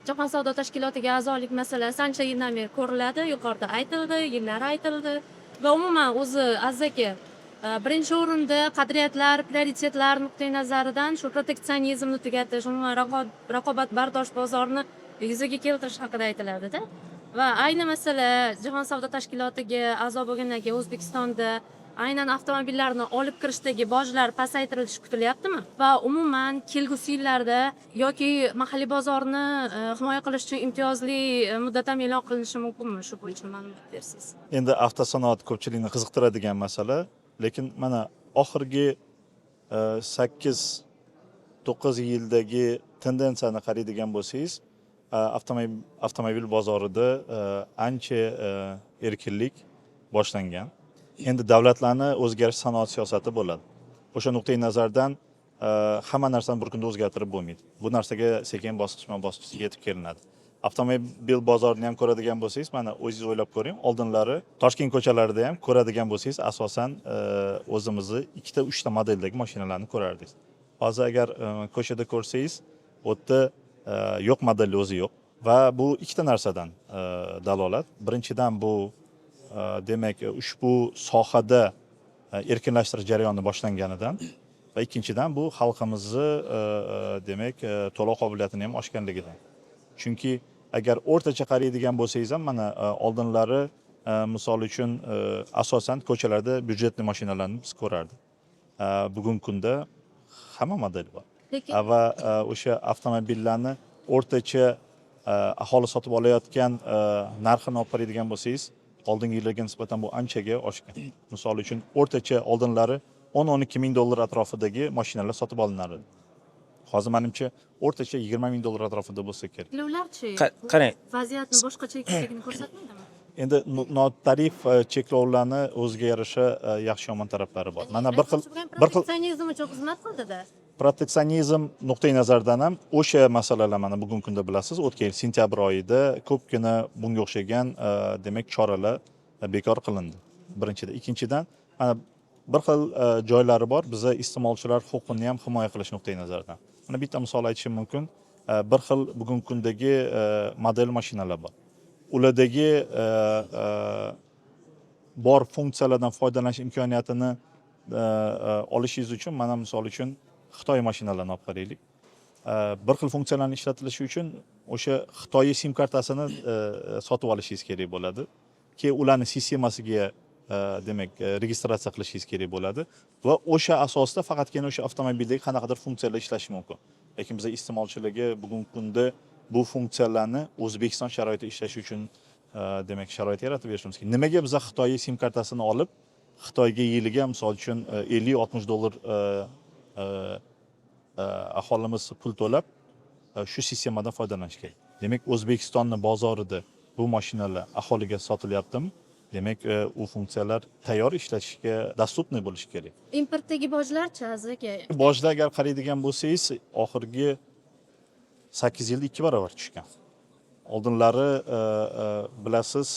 Jahon savdo tashkilotiga a'zolik masalasi ancha yildan beri ko'riladi. Yuqorida aytildi, yillar aytildi va umuman o'zi Aziz aka, birinchi o'rinda qadriyatlar, prioritetlar nuqtai nazaridan shu proteksionizmni tugatish, umuman raqobatbardosh bozorni yuzaga keltirish haqida aytiladida. Va ayni masala Jahon savdo tashkilotiga a'zo bo'lgandan keyin O'zbekistonda aynan avtomobillarni olib kirishdagi bojlar pasaytirilishi kutilyaptimi? Va umuman kelgusi yillarda yoki mahalliy bozorni himoya qilish uchun imtiyozli muddat ham e'lon qilinishi mumkinmi? Shu bo'yicha ma'lumot bersangiz. Endi avtosanoat ko'pchilikni qiziqtiradigan masala, lekin mana oxirgi 8-9 yildagi tendensiyani qaraydigan bo'lsangiz, avtomobil bozorida ancha erkinlik boshlangan. Endi davlatlarni o'zgarish sanoat siyosati bo'ladi. O'sha nuqtai nazardan hamma narsani bir kunda o'zgartirib bo'lmaydi. Bu narsaga sekin bosqichma-bosqich yetib kelinadi. Avtomobil bozorini ham ko'radigan bo'lsangiz, mana o'zingiz o'ylab ko'ring. Oldinlari Toshkent ko'chalarida ham ko'radigan bo'lsangiz, asosan o'zimizni 2-3 ta modeldagi mashinalarni ko'rardingiz. Hozir agar ko'chada ko'rsangiz, u yerda yo'q modelli o'zi yo'q va bu ikkita narsadan dalolat. Birinchidan bu demak ushbu sohada erkinlashtirish jarayoni boshlanganidan va ikkinchidan bu xalqimizni demak to'lov qobiliyatini ham oshganligidan. Chunki agar o'rtacha qaraydigan bo'lsangiz ham mana oldinlari misol uchun asosan ko'chalarda byudjetli mashinalarni biz ko'rardik. Bugungi kunda hamma model bor. Va o'sha avtomobillarni o'rtacha aholi sotib olayotgan narxini olib qaraydigan bo'lsangiz, oldingi yillarga nisbatan bu anchaga oshgan. Misol uchun o'rtacha oldinlari 10-12 ming dollar atrofidagi mashinalar sotib olinar edi. Hozir menimcha o'rtacha 20 ming dollar atrofida bo'lsa kerak. Cheklovlarchi? Qarang, Vaziyatni boshqacha ekanligini ko'rsatmaydimi? endi notarif cheklovlarni o'ziga yarasha yaxshi yomon taraflari bor. Mana bir xil proteksionizm uchun xizmat qildida. proteksionizm nuqtai nazaridan ham o'sha masalalar mana bugungi kunda bilasiz, o'tgan yil sentyabr oyida ko'pgina bunga o'xshagan demak choralar bekor qilindi. Birinchidan, ikkinchidan mana bir xil joylari bor, biza iste'molchilar huquqini ham himoya qilish nuqtai nazaridan. Mana bitta misol aytishim mumkin. Bir xil bugungi kundagi model mashinalar bor. Ulardagi bor funksiyalardan foydalanish imkoniyatini olishingiz uchun mana misol uchun Xitoy mashinalarini olib qaraylik. Bir xil funksiyalarni ishlatilishi uchun o'sha Xitoy sim kartasini sotib olishingiz kerak bo'ladi. Keyin ularni sistemasiga demak registratsiya qilishingiz kerak bo'ladi va o'sha asosda faqatgina o'sha avtomobildagi qanaqadir funksiyalar ishlashi mumkin. Lekin biz iste'molchilarga bugungi kunda bu funksiyalarni O'zbekiston sharoitida ishlashi uchun demak sharoit yaratib berishimiz kerak. Nimaga biz Xitoy sim kartasini olib Xitoyga yiliga misol uchun 50-60 dollar aholimiz pul to'lab shu sistemadan foydalanish kerak. Demak, O'zbekistonning bozorida bu mashinalar aholiga sotilyaptimi? Demak, u funksiyalar tayyor ishlatishga dostupniy bo'lishi kerak. Importdagi bojlarchi Aziz aka? Bojlar agar qaraydigan bo'lsangiz, oxirgi 8 yilda 2 barobar tushgan. Oldinlari bilasiz,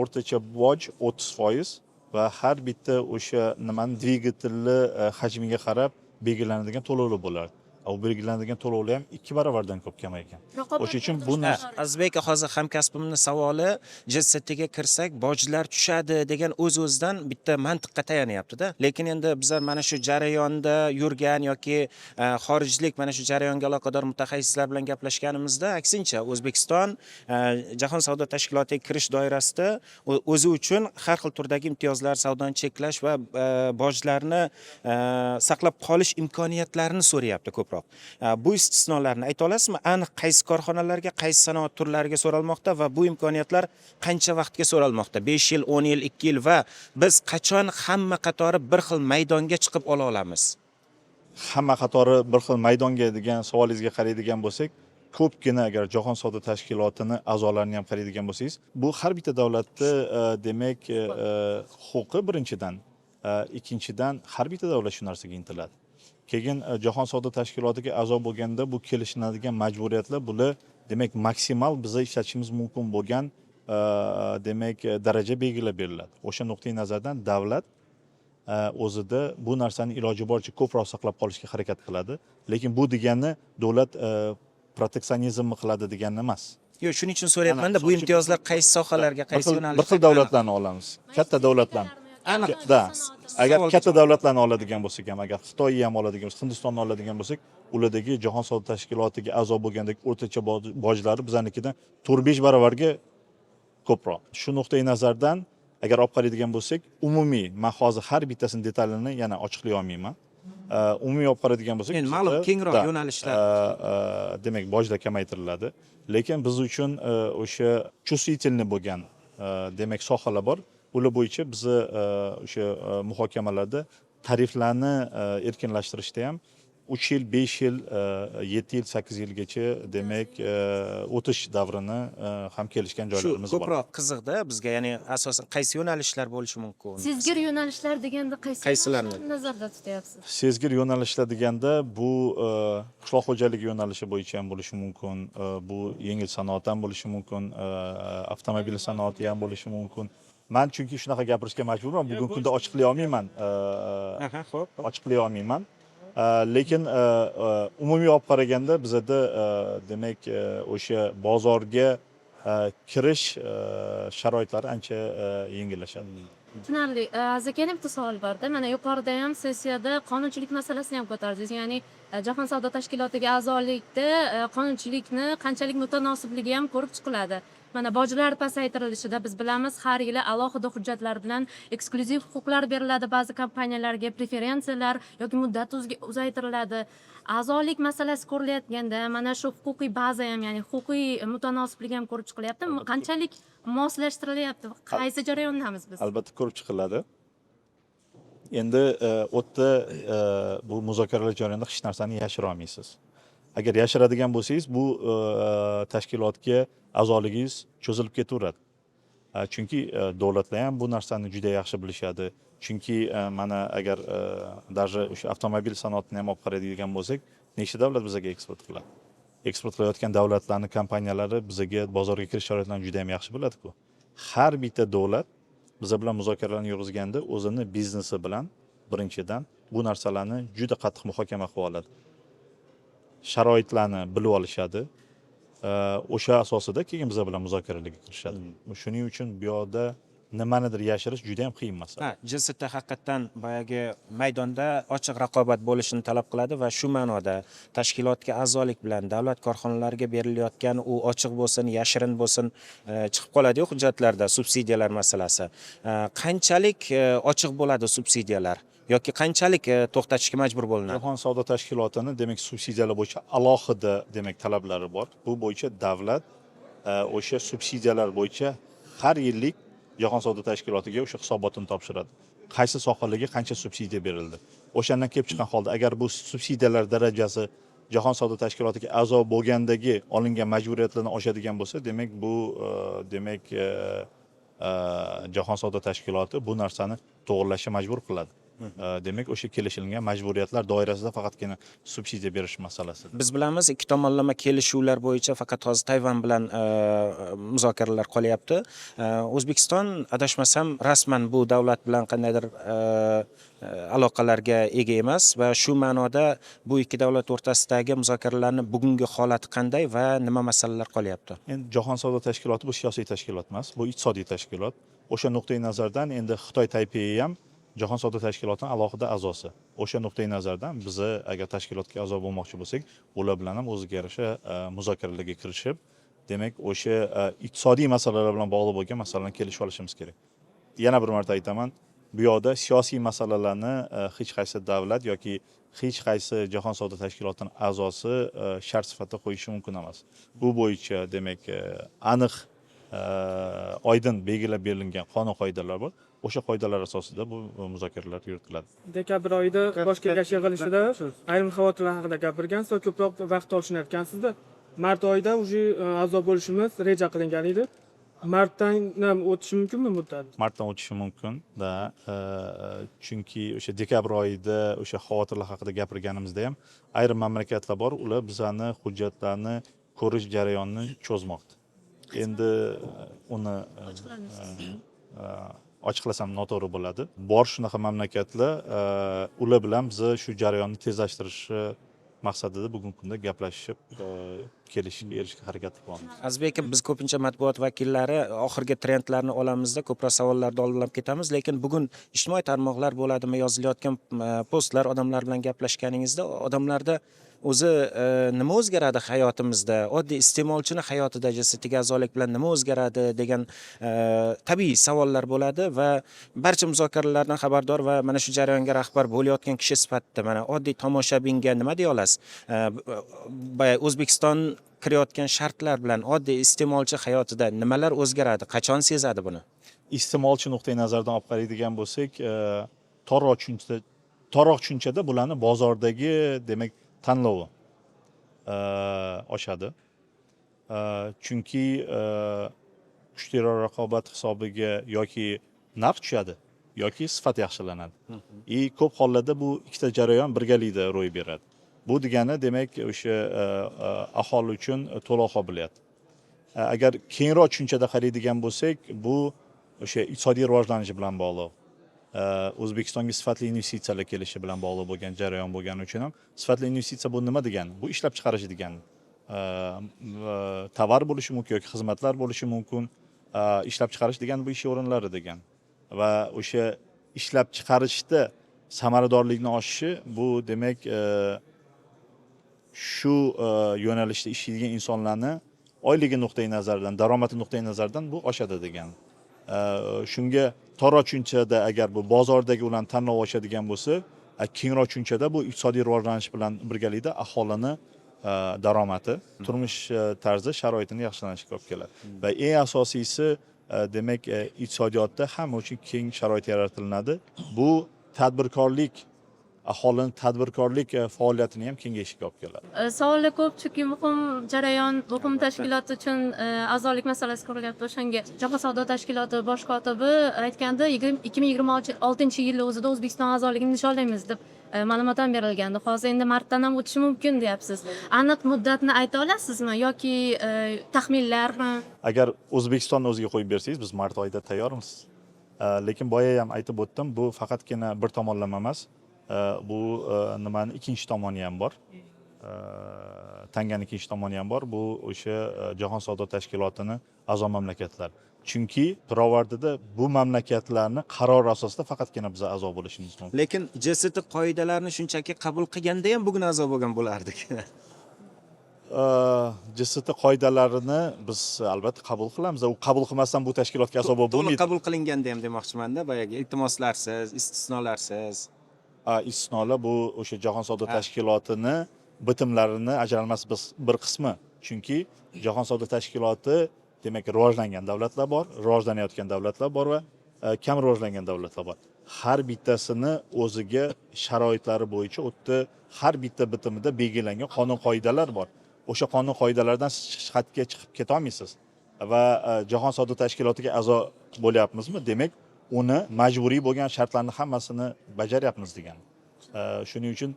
o'rtacha boj 30% va har bitta o'sha nimani dvigatelli hajmiga qarab belgilanadigan to'lovlar bo'lardi. U belgilanadigan to'lovlar ham 2 barobardan ko'p kamaygan. O'sha uchun bu Azizbek aka, hozir hamkasbimning savoli, JSTga kirsak bojlar tushadi degan o'z-o'zidan bitta mantiqqa tayanyapti-da. Lekin endi bizlar mana shu jarayonda yurgan yoki xorijlik mana shu jarayonga aloqador mutaxassislar bilan gaplashganimizda aksincha O'zbekiston Jahon savdo tashkilotiga kirish doirasida o'zi uchun har xil turdagi imtiyozlar, savdoni cheklash va bojlarni saqlab qolish imkoniyatlarini so'rayapti ko'proq. Bu istisnolarni ayta olasizmi? Aniq qaysi korxonalarga, qaysi sanoat turlariga so'ralmoqda va bu imkoniyatlar qancha vaqtga so'ralmoqda? 5 yil, 10 yil, 2 yil va biz qachon hamma qatori bir xil maydonga chiqib ola olamiz? Hamma qatori bir xil maydonga degan savolingizga qaraydigan bo'lsak, ko'pgina agar Jahon savdo tashkilotini a'zolarini ham qaraydigan bo'lsangiz, bu har bitta davlatda demak huquqi birinchidan, ikkinchidan har bitta davlat shu narsaga intiladi. Keyin Jahon savdo tashkilotiga a'zo bo'lganda bu kelishiladigan majburiyatlar bular demak maksimal biza ishlatishimiz mumkin bo'lgan demak daraja belgilab beriladi. O'sha nuqtai nazardan davlat o'zida bu narsani iloji boricha ko'proq saqlab qolishga harakat qiladi. Lekin bu degani davlat proteksionizmni qiladi degani emas. Yo'q, shuning uchun so'rayapman-da, bu imtiyozlar qaysi sohalarga, qaysi Bir yo'nalishga? xil davlatlarni olamiz. Katta davlatlarni. Aniq. Da. Agar katta davlatlarni oladigan bo'lsak ham, agar Xitoyni ham oladigan bo'lsak, Hindistonni oladigan bo'lsak, ulardagi Jahon savdo tashkilotiga a'zo bo'lgandek o'rtacha bojlari bizanikidan 4-5 baravarga ko'proq. Shu nuqtai nazardan agar olib qaraydigan bo'lsak, umumiy, men hozir har bittasini detalini yana ochiqlay olmayman. Umumiy olib qaraydigan bo'lsak, Endi ma'lum kengroq yo'nalishlar. Demak, bojlar kamaytiriladi. Lekin biz uchun o'sha chувствительный bo'lgan demak sohalar bor. Ular bo'yicha biz o'sha muhokamalarda tariflarni erkinlashtirishda ham 3 yil, 5 yil, 7 yil, 8 yilgacha demak o'tish davrini ham kelishgan Shu joylarimiz bor. ko'proq qiziqda bizga, ya'ni asosan qaysi yo'nalishlar bo'lishi mumkin? Sezgir yo'nalishlar deganda Qaysilarni nazarda tutyapsiz? Sezgir yo'nalishlar deganda bu qishloq xo'jaligi yo'nalishi bo'yicha ham bo'lishi mumkin, bu yengil sanoat ham bo'lishi mumkin, avtomobil sanoati ham bo'lishi mumkin. Men chunki shunaqa gapirishga majburman, bugungi kunda ochiqlay olmayman. Aha, xo'p. Ochiqlay olmayman. Lekin umumiy olib qaraganda bizda demak o'sha bozorga kirish sharoitlari ancha yengillashadi. Tushunarli. Yana bitta savol bor-da. Mana yuqorida ham sessiyada qonunchilik masalasini ham ko'tardingiz. Ya'ni Jahon savdo tashkilotiga a'zolikda qonunchilikni qanchalik mutanossibligi ham ko'rib chiqiladi. Mana bojlar pasaytirilishida biz bilamiz, har yili alohida hujjatlar bilan eksklyuziv huquqlar beriladi ba'zi kompaniyalarga, preferensiyalar yoki muddat uzaytiriladi. A'zolik masalasi ko'rilayotganda mana shu huquqiy baza ham, ya'ni huquqiy mutanosiblik ham ko'rib chiqilyapti. Qanchalik moslashtirilyapti? Qaysi jarayondamiz biz? Albatta ko'rib chiqiladi. Endi o'tda bu muzokaralar jarayonida hech narsani yashira olmaysiz. Agar yashiradigan bo'lsangiz, bu tashkilotga a'zoligingiz cho'zilib ketaveradi. Chunki davlatlar ham bu narsani juda yaxshi bilishadi. Chunki mana agar даже o'sha avtomobil sanoatini ham olib qaraydigan bo'lsak, nechta davlat bizga eksport qiladi. Eksport qilayotgan davlatlarning kompaniyalari bizga bozorga kirish sharoitlarini juda ham yaxshi biladi-ku. Har bitta davlat biz bilan muzokaralarni yurgizganda o'zini biznesi bilan birinchidan bu narsalarni juda qattiq muhokama qilib oladi. Sharoitlarni bilib olishadi. O'sha asosida keyin biz bilan muzokaralarga kirishadi. Shuning uchun bu yoqda nimanidir yashirish juda ham qiyin masala. JST haqiqatan boyagi maydonda ochiq raqobat bo'lishini talab qiladi va shu ma'noda tashkilotga a'zolik bilan davlat korxonalariga berilayotgan u ochiq bo'lsin, yashirin bo'lsin, chiqib qoladi-ku hujjatlarda subsidiyalar masalasi. Qanchalik ochiq bo'ladi subsidiyalar yoki qanchalik to'xtatishga majbur bo'linadi? Jahon savdo tashkilotining demak subsidiyalar bo'yicha alohida demak talablari bor. Bu bo'yicha davlat o'sha subsidiyalar bo'yicha har yillik Jahon savdo tashkilotiga o'sha hisobotini topshiradi. Qaysi sohalarga qancha subsidiya berildi. O'shandan kelib chiqqan holda agar bu subsidiyalar darajasi Jahon savdo tashkilotiga a'zo bo'lgandagi olingan majburiyatlardan oshadigan bo'lsa, demak bu demak Jahon savdo tashkiloti bu narsani to'g'rilashga majbur qiladi. Demak o'sha kelishilgan majburiyatlar doirasida faqatgina subsidiya berish masalasi. Biz bilamiz, ikki tomonlama kelishuvlar bo'yicha faqat hozir Tayvan bilan muzokaralar qolyapti. O'zbekiston adashmasam rasman bu davlat bilan qandaydir aloqalarga ega emas va shu ma'noda bu ikki davlat o'rtasidagi muzokaralarning bugungi holati qanday va nima masalalar qolyapti? Endi Jahon savdo tashkiloti bu siyosiy tashkilot emas, bu iqtisodiy tashkilot. O'sha nuqtai nazardan endi Xitoy Taypei ham Jahon savdo tashkilotining alohida a'zosi. O'sha nuqtai nazardan biz agar tashkilotga a'zo bo'lmoqchi bo'lsak, ular bilan ham o'ziga yarasha muzokaralarga kirishib, demak o'sha iqtisodiy masalalar bilan bog'liq bo'lgan masalalarni kelishib olishimiz kerak. Yana bir marta aytaman, bu yoqda siyosiy masalalarni hech qaysi davlat yoki hech qaysi Jahon savdo tashkilotining a'zosi shart sifatida qo'yishi mumkin emas. Bu bo'yicha demak aniq oydin belgilab berilgan qonun qoidalar bor. O'sha qoidalar asosida bu muzokaralar yuritiladi. Dekabr oyida bosh kengash yig'ilishida ayrim xavotirlar haqida gapirgansiz va ko'proq vaqt olishni aytgansizda. Mart oyida уже a'zo bo'lishimiz reja qilingan edi. Martdan ham o'tishi mumkinmi muddat? Martdan o'tishi mumkin, da. Chunki o'sha dekabr oyida o'sha xavotirlar haqida gapirganimizda ham ayrim mamlakatlar bor, ular bizani hujjatlarni ko'rish jarayonini cho'zmoqda. Endi uni ochiqlasam noto'g'ri bo'ladi. Bor shunaqa mamlakatlar, ular bilan biz shu jarayonni tezlashtirish maqsadida bugungi kunda gaplashib kelishishga erishishga harakat qilyapmiz. Azizbek aka, biz ko'pincha matbuot vakillari oxirgi trendlarni olamizda, ko'proq savollarni oldinlab ketamiz, lekin bugun ijtimoiy tarmoqlar bo'ladimi, yozilayotgan postlar, odamlar bilan gaplashganingizda odamlarda o'zi nima o'zgaradi hayotimizda, oddiy iste'molchini hayotida JSTga a'zolik bilan nima o'zgaradi degan tabiiy savollar bo'ladi va barcha muzokaralardan xabardor va mana shu jarayonga rahbar bo'layotgan kishi sifatida mana oddiy tomoshabinga nima deya olasiz? O'zbekiston kirayotgan shartlar bilan oddiy iste'molchi hayotida nimalar o'zgaradi, qachon sezadi buni? Iste'molchi nuqtai nazaridan olib qaraydigan bo'lsak, torroq tushunchada bularni bozordagi demak tanlovi oshadi. Chunki kuchliroq raqobat hisobiga yoki narx tushadi yoki sifat yaxshilanadi. Ko'p hollarda bu ikkita jarayon birgalikda ro'y beradi. Bu degani demak o'sha aholi uchun to'lov qobiliyati. Agar kengroq tushunchada qaraydigan bo'lsak, bu o'sha iqtisodiy rivojlanish bilan bog'liq. O'zbekistonga sifatli investitsiyalar kelishi bilan bog'liq bo'lgan jarayon bo'lgani uchun ham sifatli investitsiya bu nima degani? Bu ishlab chiqarish degani. Tovar bo'lishi mumkin yoki xizmatlar bo'lishi mumkin. Ishlab chiqarish degani bu ish o'rinlari degani. Va o'sha ishlab chiqarishda samaradorlikni oshishi bu demak shu yo'nalishda ishlaydigan insonlarni oyligi nuqtai nazaridan, daromadi nuqtai nazaridan bu oshadi degan. Shunga torroq tushunchada agar bu bozordagi ularni tanlov oshadigan bo'lsa, kengroq tushunchada bu iqtisodiy rivojlanish bilan birgalikda aholini daromadi, turmush tarzi sharoitini yaxshilanishiga olib keladi. Va eng asosiysi demak iqtisodiyotda hamma uchun keng sharoit yaratilinadi. Bu tadbirkorlik, aholini tadbirkorlik faoliyatini ham kengayishiga olib keladi. Savollar ko'p, chunki muhim jarayon, muhim tashkilot uchun a'zolik masalasi ko'rilyapti. O'shanga Jahon savdo tashkiloti bosh kotibi aytganda 2026-yilda o'zida O'zbekiston a'zoligini nishonlaymiz deb ma'lumot ham berilgandi. Hozir endi martdan ham o'tishi mumkin deyapsiz. Aniq muddatni ayta olasizmi yoki taxminlarmi? Agar O'zbekistonni o'ziga qo'yib bersangiz, biz mart oyida tayyormiz. Lekin boya ham aytib o'tdim, bu faqatgina bir tomonlama emas. Bu nimani ikkinchi tomoni ham bor. Tanganing ikkinchi tomoni ham bor. Bu o'sha Jahon savdo tashkilotini a'zo mamlakatlar. Chunki pirovardida bu mamlakatlarni qaror asosida faqatgina biz a'zo bo'lishimiz mumkin. Lekin JST qoidalarini shunchaki qabul qilganda ham bugun a'zo bo'lgan bo'lardik. JST qoidalarini biz albatta qabul qilamiz. U qabul qilmasdan bu tashkilotga a'zo bo'lmaydi. To'liq qabul qilinganda ham demoqchiman-da, boyagi iltimoslarsiz, istisnolarsiz. Istisnolar bu o'sha Jahon savdo tashkilotini bitimlarini ajralmas bir qismi. Chunki Jahon savdo tashkiloti demak rivojlangan davlatlar bor, rivojlanayotgan davlatlar bor va kam rivojlangan davlatlar bor. Har bittasini o'ziga sharoitlari bo'yicha o'tda har bitta bitimida belgilangan qonun qoidalar bor. O'sha qonun qoidalardan chetga chiqib keta olmaysiz. Va Jahon savdo tashkilotiga a'zo bo'lyapmizmi? Demak, uni majburiy bo'lgan shartlarni hammasini bajaryapmiz degan. Shuning uchun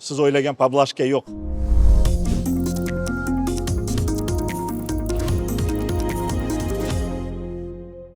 siz o'ylagan poblashka yo'q.